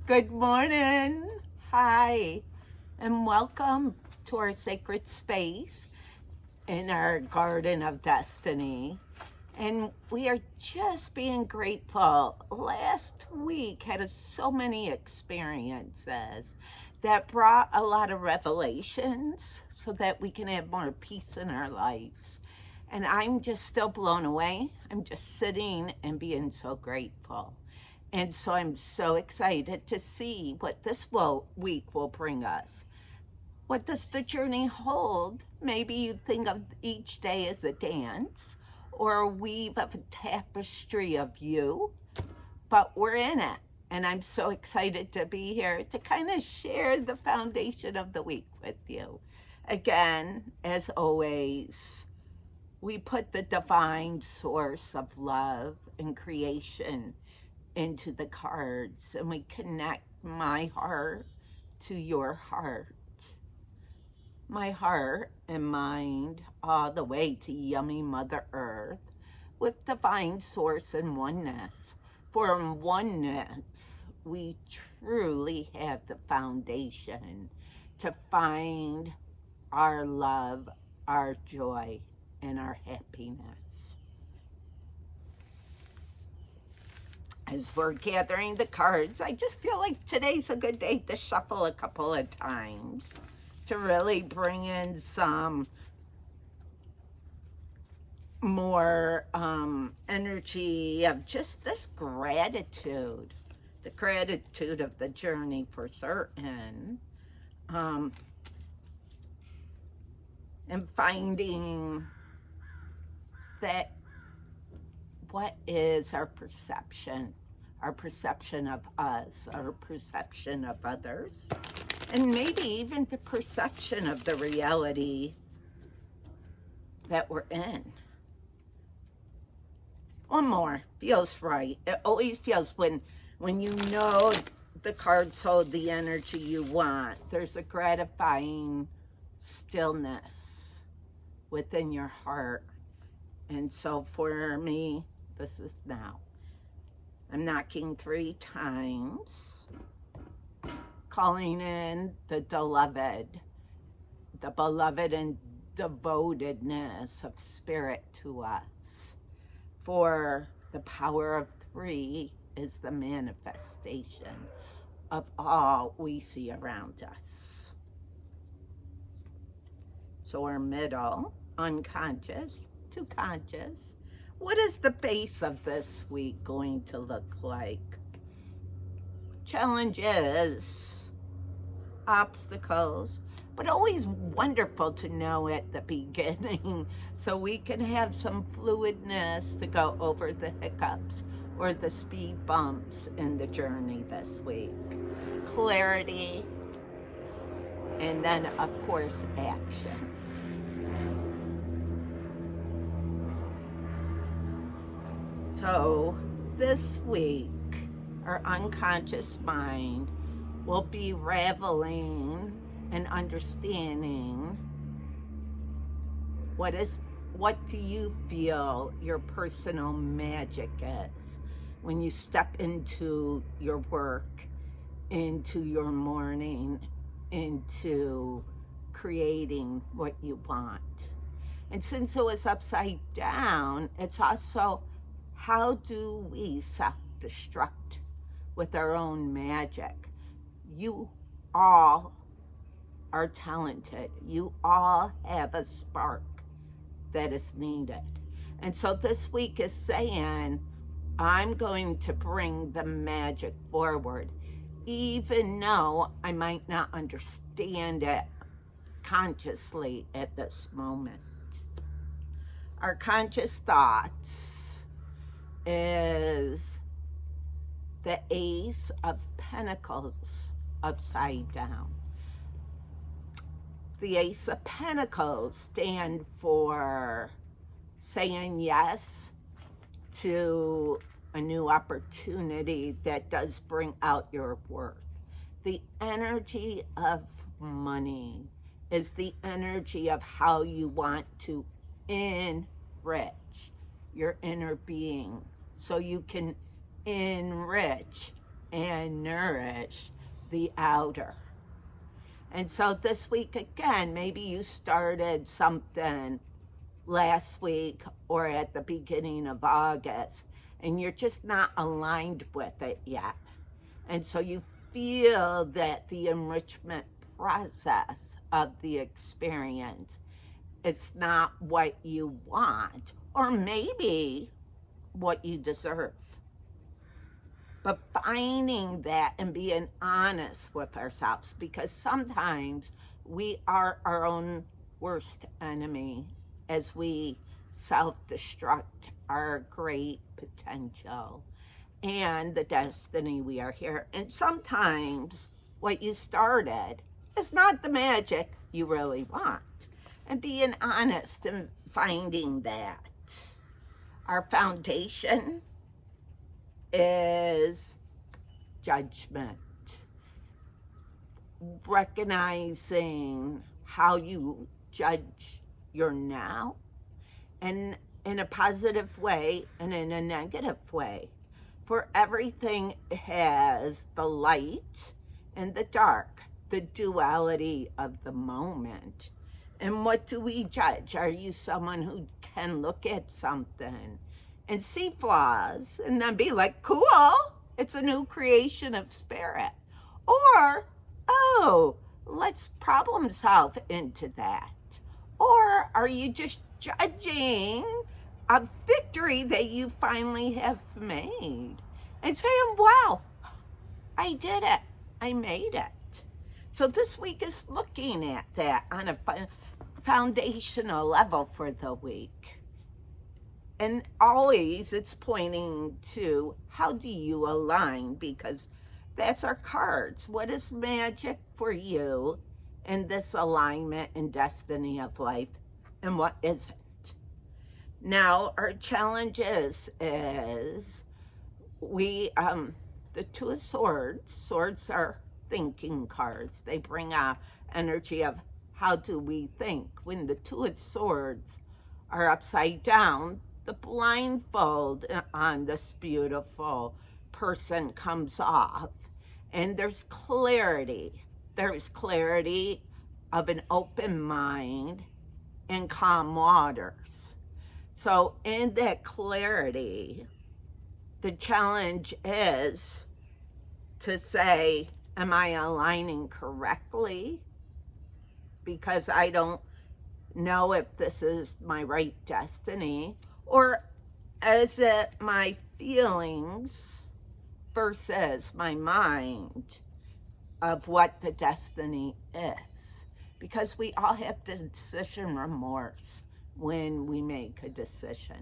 Good morning. Hi, and welcome to our sacred space in our Garden of Destiny. And we are just being grateful. Last week had so many experiences that brought a lot of revelations so that we can have more peace in our lives. And I'm just still blown away. I'm just sitting and being so grateful. And so I'm so excited to see what week will bring us. What does the journey hold? Maybe you think of each day as a dance or a weave of a tapestry of you, but we're in it. And I'm so excited to be here to kind of share the foundation of the week with you. Again, as always, we put the divine source of love and creation into the cards and we connect my heart to your heart, my heart and mind, all the way to yummy Mother Earth with divine source and oneness. For in oneness, we truly have the foundation to find our love, our joy, and our happiness. As we're gathering the cards, I just feel like today's a good day to shuffle a couple of times to really bring in some more energy of just this gratitude, the gratitude of the journey for certain, um, and finding that what is our perception of us, our perception of others, and maybe even the perception of the reality that we're in. One more feels right. It always feels when you know the cards hold the energy you want. There's a gratifying stillness within your heart. And so for me, this is now. I'm knocking 3 times, calling in the beloved and devotedness of spirit to us. For the power of 3 is the manifestation of all we see around us. So our middle, unconscious to conscious. What is the base of this week going to look like? Challenges, obstacles, but always wonderful to know at the beginning so we can have some fluidness to go over the hiccups or the speed bumps in the journey this week. Clarity, and then, of course, action. So, this week, our unconscious mind will be raveling and understanding what do you feel your personal magic is when you step into your work, into your morning, into creating what you want. And since it was upside down, it's also how do we self-destruct with our own magic? You all are talented. You all have a spark that is needed. And so this week is saying, I'm going to bring the magic forward, even though I might not understand it consciously at this moment. Our conscious thoughts is the Ace of Pentacles upside down. The Ace of Pentacles stand for saying yes to a new opportunity that does bring out your worth. The energy of money is the energy of how you want to enrich your inner being so you can enrich and nourish the outer. And so this week, again, maybe you started something last week or at the beginning of August, and you're just not aligned with it yet. And so you feel that the enrichment process of the experience, it's not what you want, or maybe what you deserve. But finding that and being honest with ourselves, because sometimes we are our own worst enemy as we self-destruct our great potential and the destiny we are here. And sometimes what you started is not the magic you really want. And being honest and finding that. Our foundation is judgment. Recognizing how you judge your now, and in a positive way and in a negative way. For everything has the light and the dark, the duality of the moment. And what do we judge? Are you someone who can look at something and see flaws and then be like, cool, it's a new creation of spirit? Or, oh, let's problem solve into that. Or are you just judging a victory that you finally have made and saying, wow, I did it, I made it. So this week is looking at that on a foundational level for the week. And always it's pointing to how do you align, because that's our cards. What is magic for you in this alignment and destiny of life, and what isn't? Now, our challenge is we, the Two of Swords are thinking cards. They bring out energy of how do we think. When the Two of Swords are upside down, the blindfold on this beautiful person comes off, and there's clarity. There's clarity of an open mind and calm waters. So in that clarity, the challenge is to say, am I aligning correctly? Because I don't know if this is my right destiny, or is it my feelings versus my mind of what the destiny is? Because we all have decision remorse when we make a decision,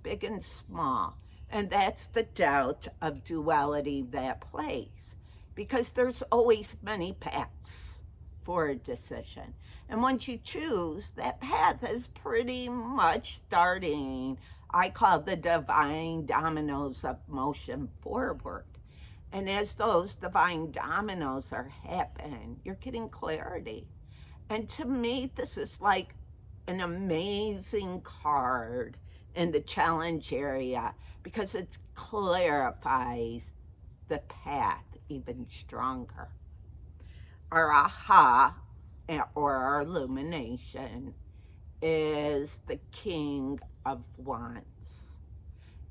big and small. And that's the doubt of duality that plays, because there's always many paths for a decision. And once you choose, that path is pretty much starting, I call the divine dominoes of motion forward. And as those divine dominoes are happening, you're getting clarity. And to me, this is like an amazing card in the challenge area, because it clarifies the path even stronger. Our aha, or our illumination, is the King of Wands.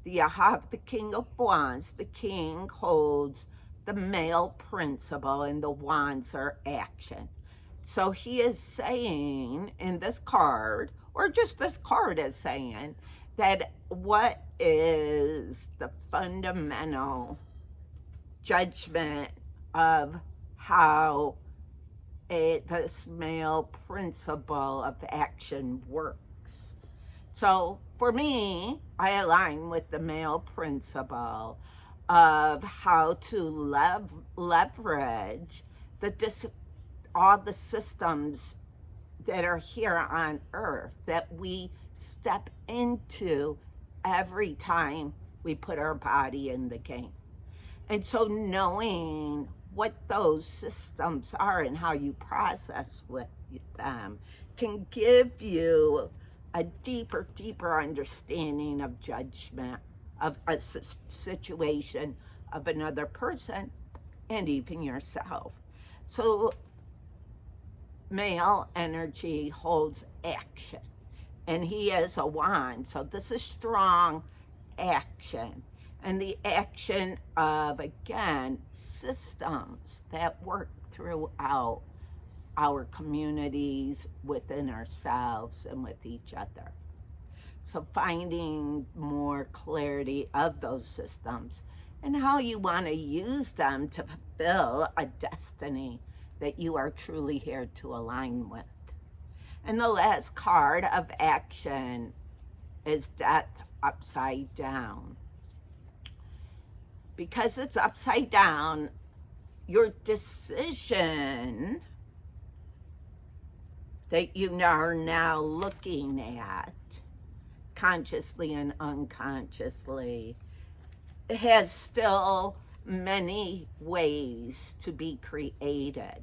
The aha of the King of Wands, the King holds the male principle, and the wands are action. So he is saying in this card, or just this card is saying, that what is the fundamental judgment of how this male principle of action works. So for me, I align with the male principle of how to leverage all the systems that are here on earth that we step into every time we put our body in the game. And so knowing what those systems are and how you process with them can give you a deeper understanding of judgment of a situation, of another person, and even yourself. So male energy holds action, and he is a wand. So this is strong action. And the action of, again, systems that work throughout our communities, within ourselves, and with each other. So finding more clarity of those systems and how you want to use them to fulfill a destiny that you are truly here to align with. And the last card of action is death upside down. Because it's upside down, your decision that you are now looking at, consciously and unconsciously, has still many ways to be created.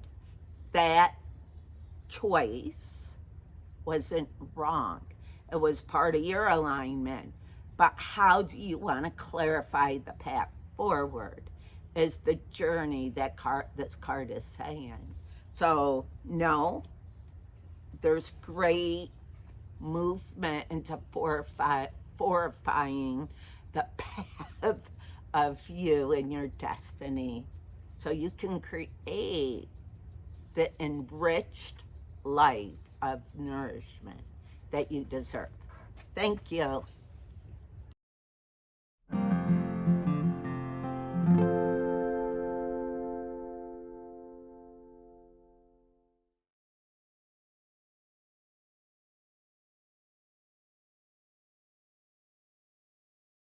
That choice wasn't wrong. It was part of your alignment. But how do you want to clarify the path forward is the journey that this card is saying. So, no, there's great movement into fortifying the path of you and your destiny so you can create the enriched life of nourishment that you deserve. Thank you.